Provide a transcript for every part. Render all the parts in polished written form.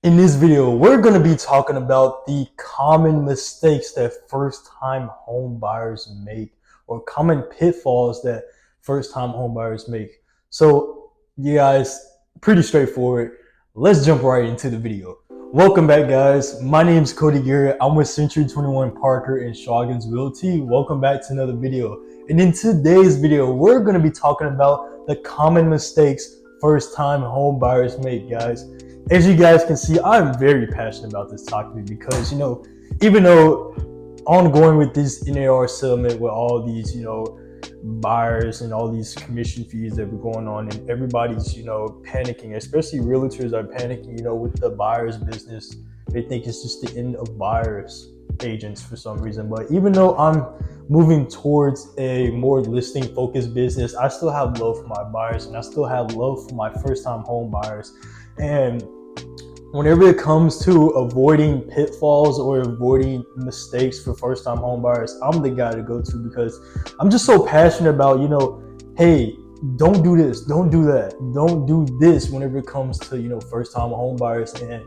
In this video, we're going to be talking about the common mistakes that first-time home buyers make, or common pitfalls that first-time home buyers make. So, you guys, pretty straightforward. Let's jump right into the video. Welcome back, guys. My name is Cody Garrett. I'm with Century 21 Parker and Shawgins Realty. Welcome back to another video. And in today's video, we're going to be talking about the common mistakes first-time home buyers make, guys. As you guys can see, I'm very passionate about this topic because, even though ongoing with this NAR settlement with all these, buyers and all these commission fees that were going on, and everybody's, panicking, especially realtors are panicking, with the buyers business. They think it's just the end of buyers agents for some reason. But even though I'm moving towards a more listing focused business, I still have love for my buyers and I still have love for my first time home buyers. And whenever it comes to avoiding pitfalls or avoiding mistakes for first-time home buyers, I'm the guy to go to because I'm just so passionate about, hey, don't do this, don't do that, don't do this whenever it comes to, first-time home buyers. And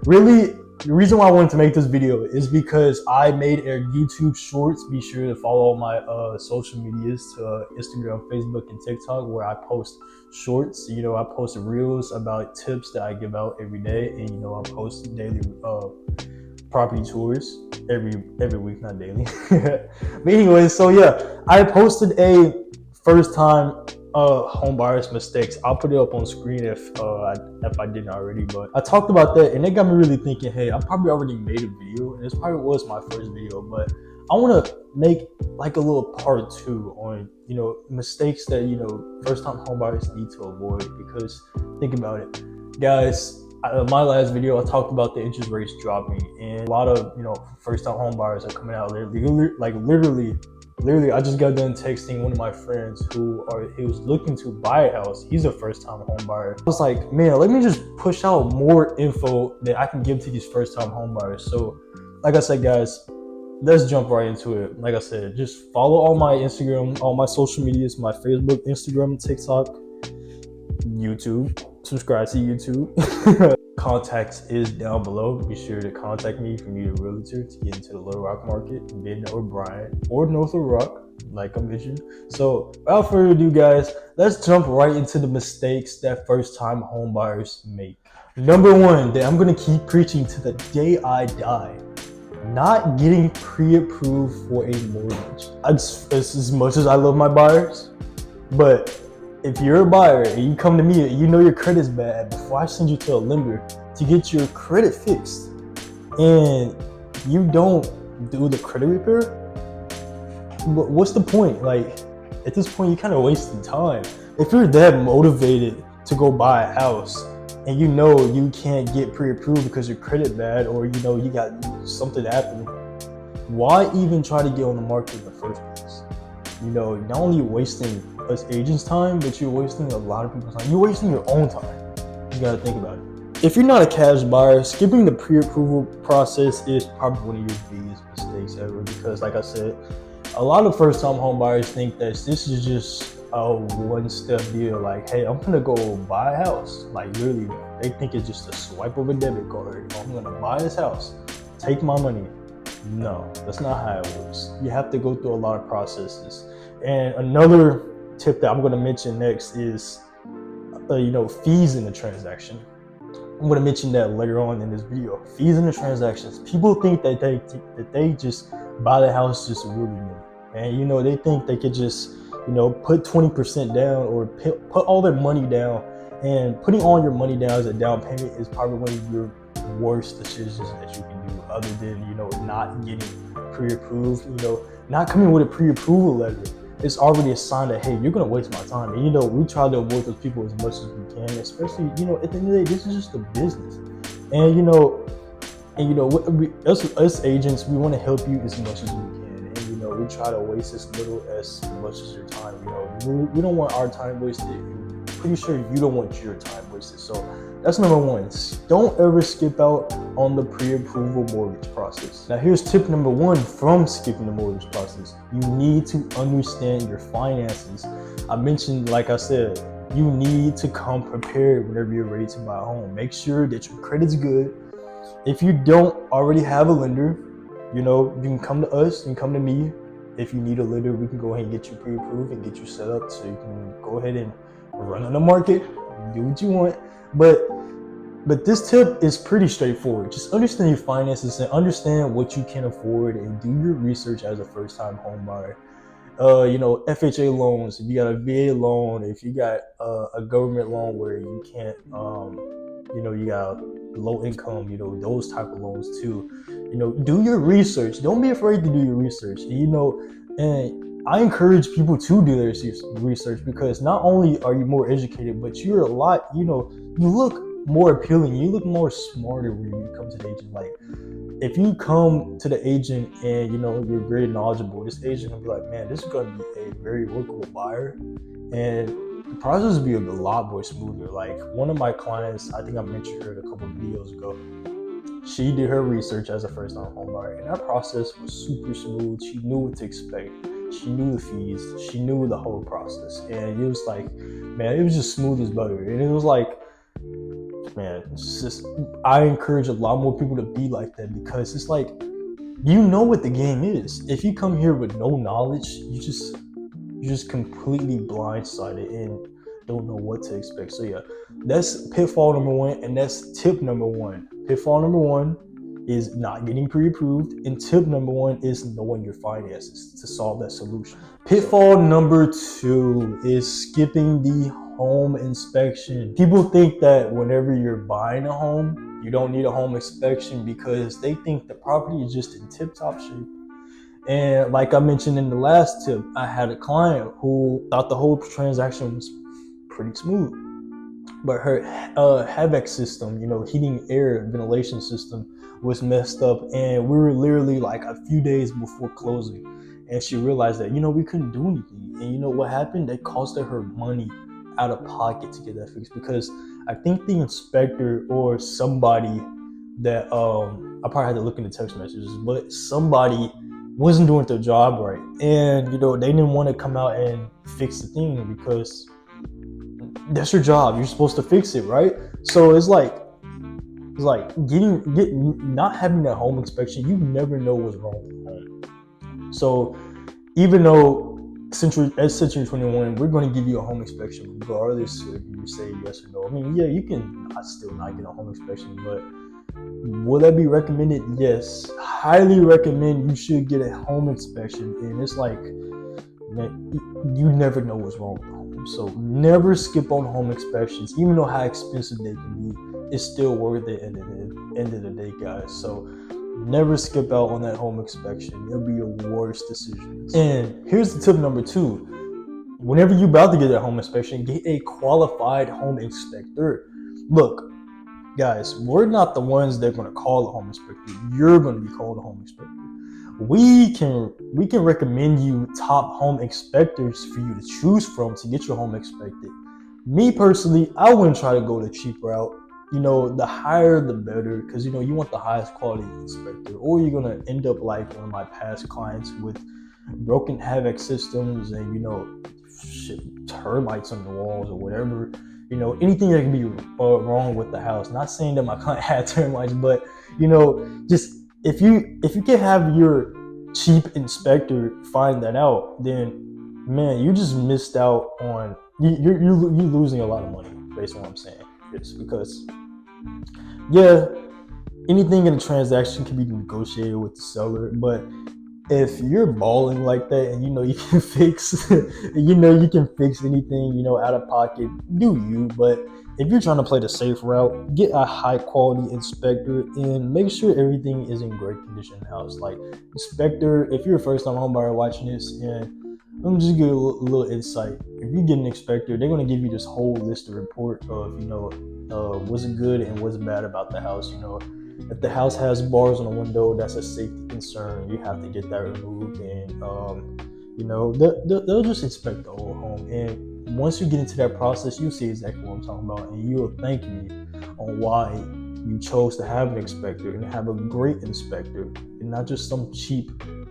really, the reason why I wanted to make this video is because I made a YouTube Shorts. Be sure to follow my social medias, Instagram, Facebook, and TikTok, where I post shorts. I post reels about tips that I give out every day, and I post daily property tours every week, not daily. But anyway, so yeah, I posted a first time home buyers mistakes. I'll put it up on screen if I didn't already, but I talked about that and it got me really thinking, hey, I probably already made a video, and this probably was my first video, but I want to make like a little part 2 on mistakes that first time home buyers need to avoid. Because think about it, guys, my last video I talked about the interest rates dropping, and a lot of first time home buyers are coming out literally, I just got done texting one of my friends he was looking to buy a house. He's a first-time home buyer. I was like, man, let me just push out more info that I can give to these first-time home buyers. So, like I said, guys, let's jump right into it. Like I said, just follow all my Instagram, all my social medias, my Facebook, Instagram, TikTok, YouTube. Subscribe to YouTube. Contact is down below. Be sure to contact me if you need a realtor to get into the Little Rock market, Benton or Bryant, or North Little Rock, like I mentioned. So without further ado, guys, let's jump right into the mistakes that first-time home buyers make. Number 1 that I'm gonna keep preaching to the day I die: not getting pre-approved for a mortgage. As much as I love my buyers, but if you're a buyer and you come to me and your credit's bad, before I send you to a lender to get your credit fixed, and you don't do the credit repair, what's the point? Like, at this point, you're kind of wasting time. If you're that motivated to go buy a house and you can't get pre-approved because your credit bad, or you got something happen, why even try to get on the market in the first place? Not only wasting us agents' time, but you're wasting a lot of people's time. You're wasting your own time. You gotta think about it. If you're not a cash buyer, skipping the pre-approval process is probably one of your biggest mistakes ever, because like I said, a lot of first-time home buyers think that this is just a one-step deal. Like, hey, I'm gonna go buy a house. Like, literally, they think it's just a swipe of a debit card. I'm gonna buy this house, take my money. No, that's not how it works. You have to go through a lot of processes. And another tip that I'm going to mention next is, fees in the transaction. I'm going to mention that later on in this video. Fees in the transactions. People think that they just buy the house just willy-nilly, and they think they could just put 20% down, or put all their money down. And putting all your money down as a down payment is probably one of your worst decisions that you can do, other than not getting pre-approved. Not coming with a pre-approval letter. It's already a sign that, hey, you're gonna waste my time. And we try to avoid those people as much as we can, especially at the end of the day, this is just a business. And us agents, we want to help you as much as we can, and we try to waste as little as much as your time. We don't want our time wasted. Pretty sure you don't want your time wasted. So that's number 1. Don't ever skip out on the pre-approval mortgage process. Now here's tip number 1 from skipping the mortgage process. You need to understand your finances. I mentioned, like I said, you need to come prepared whenever you're ready to buy a home. Make sure that your credit's good. If you don't already have a lender, you know, you can come to us and come to me. If you need a lender, we can go ahead and get you pre-approved and get you set up so you can go ahead and run on the market, do what you want. But this tip is pretty straightforward. Just understand your finances and understand what you can afford and do your research as a first-time home buyer. You know, FHA loans, if you got a VA loan, if you got a government loan where you can't, you know, you got low income, you know, those type of loans too. You know, do your research. Don't be afraid to do your research. You know, and I encourage people to do their research because not only are you more educated, but you're a lot, you know, you look more appealing. You look more smarter when you come to the agent. Like, if you come to the agent and, you know, you're very knowledgeable, this agent will be like, man, this is going to be a very workable buyer. And the process will be a lot more smoother. Like, one of my clients, I think I mentioned her a couple of videos ago, she did her research as a first-time home buyer, and that process was super smooth. She knew what to expect. She knew the fees. She knew the whole process. And it was like, man, it was just smooth as butter. And it was like, man, it's just, I encourage a lot more people to be like that because it's like, you know what the game is. If you come here with no knowledge, you're just completely blindsided and don't know what to expect. So yeah, that's pitfall number one, and that's tip number one. Pitfall number one is not getting pre-approved, and tip number one is knowing your finances to solve that solution. Pitfall number two is skipping the home inspection. People think that whenever you're buying a home, you don't need a home inspection because they think the property is just in tip-top shape. And like I mentioned in the last tip, I had a client who thought the whole transaction was pretty smooth, but her HVAC system, you know, heating, air, ventilation system was messed up, and we were literally like a few days before closing, and she realized that, you know, we couldn't do anything. And you know what happened? It costed her money out of pocket to get that fixed because I think the inspector or somebody that I probably had to look in the text messages, but somebody wasn't doing their job right, and you know, they didn't want to come out and fix the thing because that's your job. You're supposed to fix it, right? So it's like getting not having that home inspection. You never know what's wrong with the home. So even though Century 21, we're going to give you a home inspection regardless if you say yes or no. I mean, yeah, you can still not get a home inspection, but will that be recommended? Yes, highly recommend. You should get a home inspection, and it's like, man, you never know what's wrong with the home. So never skip on home inspections, even though how expensive they can be. It's still worth it at the end of the day, guys. So never skip out on that home inspection. It'll be your worst decision. And here's the tip number two. Whenever you're about to get that home inspection, get a qualified home inspector. Look, guys, we're not the ones that are going to call a home inspector. You're going to be called a home inspector. We can recommend you top home inspectors for you to choose from to get your home inspected. Me personally, I wouldn't try to go the cheap route. You know, the higher the better, because you know you want the highest quality inspector, or you're gonna end up like one of my past clients with broken HVAC systems and, you know, termites on the walls or whatever. You know, anything that can be wrong with the house. Not saying that my client had termites, but you know, just if you can have your cheap inspector find that out, then man, you just missed out on you're losing a lot of money based on what I'm saying. It's because, yeah, anything in a transaction can be negotiated with the seller, but if you're balling like that and you know you can fix anything, you know, out of pocket, do you. But if you're trying to play the safe route, get a high quality inspector and make sure everything is in great condition in the house. Like, inspector, if you're a first time home buyer watching this, and let me just give you a little insight. If you get an inspector, they're going to give you this whole list of report of, you know, what's good and what's bad about the house. You know, if the house has bars on the window, that's a safety concern. You have to get that removed, and you know, they'll just inspect the whole home. And once you get into that process, you'll see exactly what I'm talking about, and you'll thank me on why you chose to have an inspector and have a great inspector, and not just some cheap,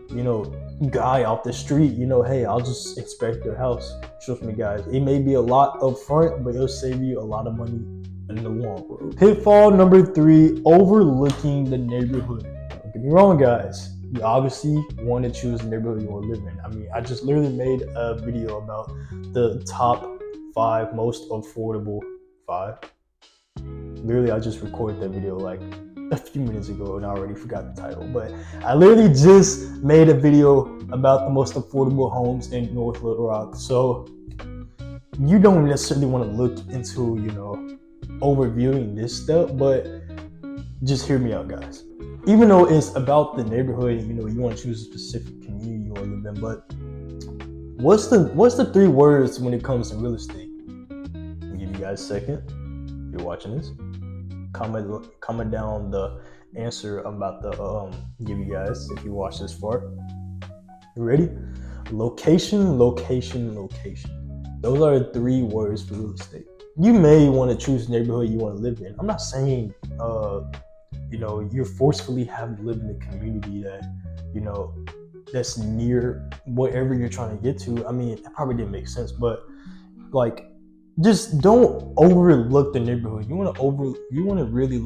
you know, guy off the street. You know, hey, I'll just inspect your house. Trust me, guys, it may be a lot up front, but it'll save you a lot of money in the long road. Pitfall number 3, overlooking the neighborhood. Don't get me wrong, guys. You obviously want to choose the neighborhood you want to live in. I mean, I just literally made a video about the top 5 most affordable 5. Literally, I just recorded that video like a few minutes ago and I already forgot the title. But I literally just made a video about the most affordable homes in North Little Rock. So you don't necessarily want to look into, overviewing this stuff, but just hear me out, guys. Even though it's about the neighborhood, you want to choose a specific community you want to live in, but what's the 3 words when it comes to real estate? I'll give you guys a second. If you're watching this, comment down the answer I'm about to give you guys if you watch this far. You ready? Location, location, location. Those are the 3 words for real estate. You may want to choose the neighborhood you want to live in. I'm not saying you're forcefully having to live in a community that that's near whatever you're trying to get to. I mean, that probably didn't make sense, but just don't overlook the neighborhood. You want to really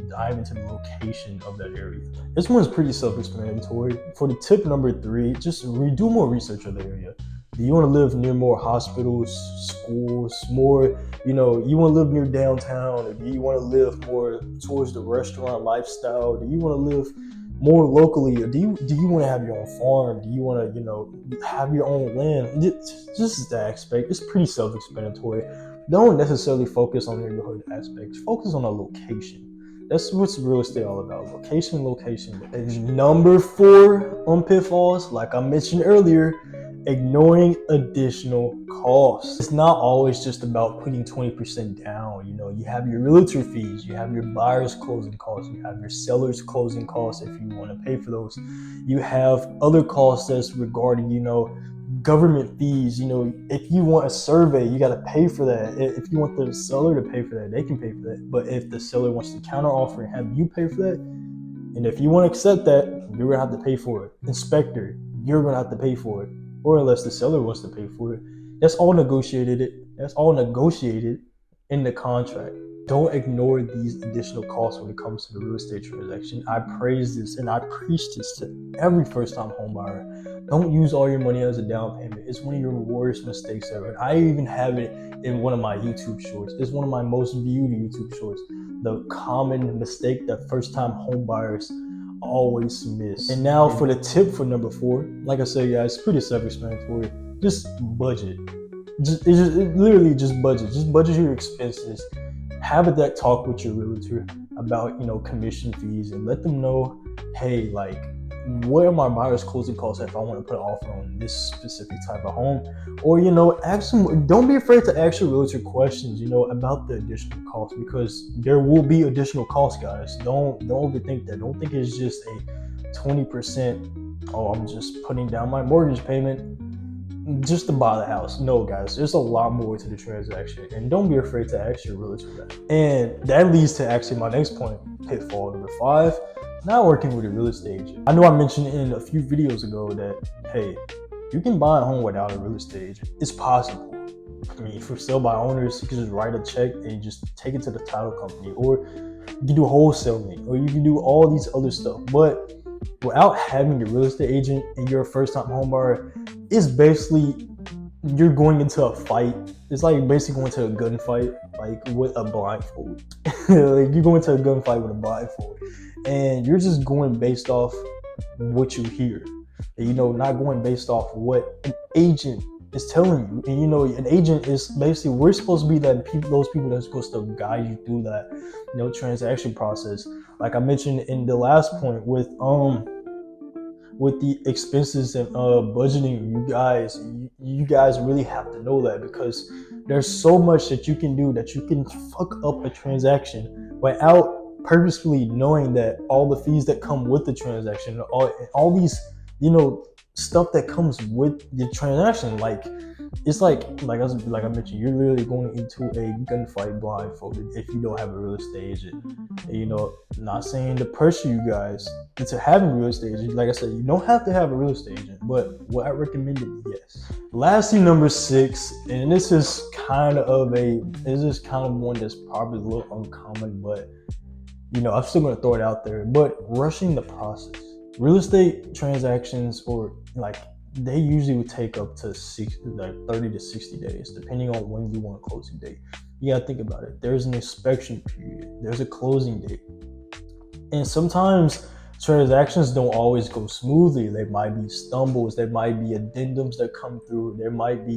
dive into the location of that area. This one's pretty self-explanatory. For the tip number 3, just do more research of the area. Do you want to live near more hospitals, schools, more, you want to live near downtown? Or do you want to live more towards the restaurant lifestyle? Do you want to live more locally? Or do you want to have your own farm? Do you want to, have your own land? Just that aspect. It's pretty self-explanatory. Don't necessarily focus on the neighborhood aspects. Focus on the location. That's what's real estate all about. Location, location. And number 4 on pitfalls, like I mentioned earlier, ignoring additional costs. It's not always just about putting 20% down. You have your realtor fees, you have your buyer's closing costs, you have your seller's closing costs if you want to pay for those. You have other costs that's regarding, government fees. If you want a survey, you got to pay for that. If you want the seller to pay for that, they can pay for that. But if the seller wants to counteroffer and have you pay for that, and if you want to accept that, you're going to have to pay for it. Inspector, you're going to have to pay for it. Or unless the seller wants to pay for it. That's all negotiated in the contract. Don't ignore these additional costs when it comes to the real estate transaction. I praise this and I preach this to every first-time home buyer. Don't use all your money as a down payment. It's one of your worst mistakes ever. And I even have it in one of my YouTube shorts. It's one of my most viewed YouTube shorts. The common mistake that first-time home buyers always miss. And now for the tip for number 4. Like I said, guys, it's pretty self-explanatory. Just budget. Literally just budget. Just budget your expenses. Have that talk with your realtor about, commission fees, and let them know, hey, what are my buyer's closing costs if I want to put an offer on this specific type of home? Or, ask them, don't be afraid to ask your realtor questions, about the additional costs, because there will be additional costs, guys. Don't overthink that. Don't think it's just a 20%, I'm just putting down my mortgage payment just to buy the house. No, guys, there's a lot more to the transaction, and don't be afraid to ask your realtor that. And that leads to actually my next point, pitfall number 5. Not working with a real estate agent. I know I mentioned in a few videos ago that, hey, you can buy a home without a real estate agent. It's possible. I mean, for sale by owners, you can just write a check and just take it to the title company, or you can do wholesaling, or you can do all these other stuff. But without having a real estate agent and you're a first-time home buyer, it's basically you're going into a fight. It's like basically going to a gunfight, with a blindfold. You're going to a gunfight with a blindfold. And you're just going based off what you hear, not going based off what an agent is telling you. And an agent is basically, we're supposed to be those people that are supposed to guide you through that, transaction process. Like I mentioned in the last point with the expenses and budgeting, you guys really have to know that, because there's so much that you can do that you can fuck up a transaction without purposefully knowing that all the fees that come with the transaction, all these, stuff that comes with the transaction, like it's like I mentioned, you're literally going into a gunfight blindfolded if you don't have a real estate agent. And, not saying to pressure you guys into having a real estate agent. Like I said, you don't have to have a real estate agent, but what I recommend it, yes. Lastly, number 6, and this is kind of one that's probably a little uncommon, but I'm still gonna throw it out there. But rushing the process. Real estate transactions, or they usually would take up to 30 to 60 days, depending on when you want a closing date. You gotta think about it. There's an inspection period. There's a closing date. And sometimes transactions don't always go smoothly. There might be stumbles. There might be addendums that come through. There might be,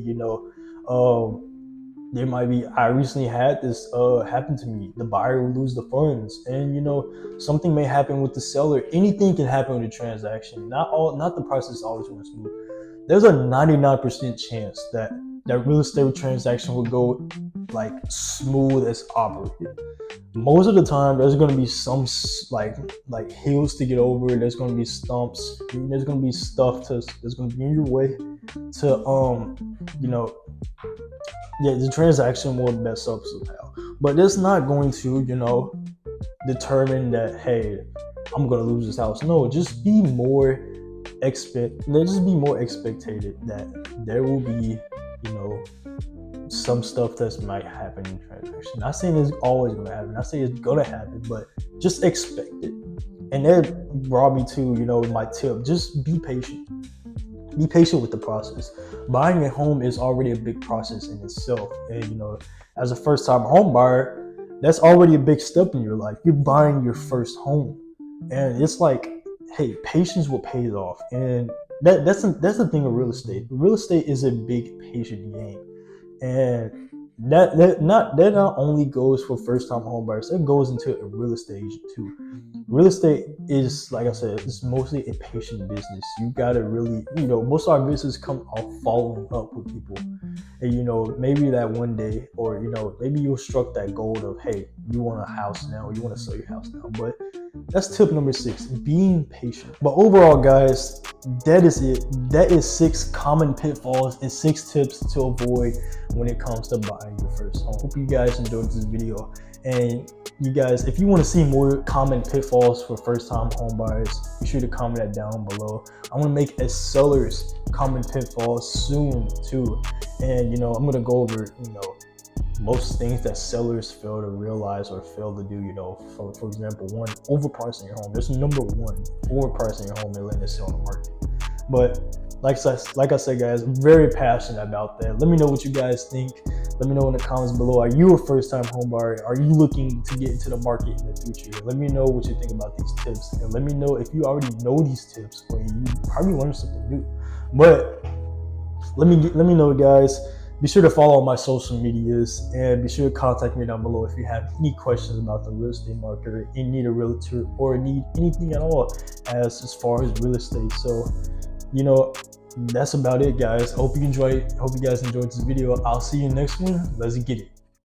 I recently had this happen to me. The buyer will lose the funds, and something may happen with the seller. Anything can happen with a transaction. Not the process always going smooth. There's a 99% chance that real estate transaction will go smooth as operated. Most of the time, there's going to be some like hills to get over. There's going to be stumps. There's going to be stuff that's going to be in your way to the transaction will mess up somehow. But that's not going to determine that, hey, I'm going to lose this house. No, just be more expected that there will be some stuff that might happen in transaction. Not saying it's always going to happen. Not saying it's going to happen, but just expect it. And that brought me to my tip: just be patient. Be patient with the process. Buying a home is already a big process in itself, and as a first-time home buyer, that's already a big step in your life. You're buying your first home, and it's like, hey, patience will pay it off, and that's the thing of real estate. Real estate is a big patient game, and that not only goes for first-time home buyers. It goes into a real estate agent too. Real estate is, like I said, it's mostly a patient business. You gotta really, most of our business come off following up with people, and maybe that one day, or maybe you'll struck that goal of, hey, you want a house now, you want to sell your house now. But that's tip number 6: being patient. But overall, guys, that is it. That is 6 common pitfalls and 6 tips to avoid when it comes to buying your first home. Hope you guys enjoyed this video. And you guys, if you want to see more common pitfalls for first-time home buyers, be sure to comment that down below. I want to make a seller's common pitfalls soon too. And I'm going to go over most things that sellers fail to realize or fail to do. For example, 1, overpricing your home. There's number 1, overpricing your home and letting it sit on the market. But like I said, guys, I'm very passionate about that. Let me know what you guys think. Let me know in the comments below. Are you a first-time home buyer? Are you looking to get into the market in the future? Let me know what you think about these tips, and let me know if you already know these tips or you probably learned something new. But let me know, guys. Be sure to follow my social medias, and be sure to contact me down below if you have any questions about the real estate market, or you need a realtor, or need anything at all as far as real estate. So, that's about it, guys. Hope you guys enjoyed this video. I'll see you next one. Let's get it.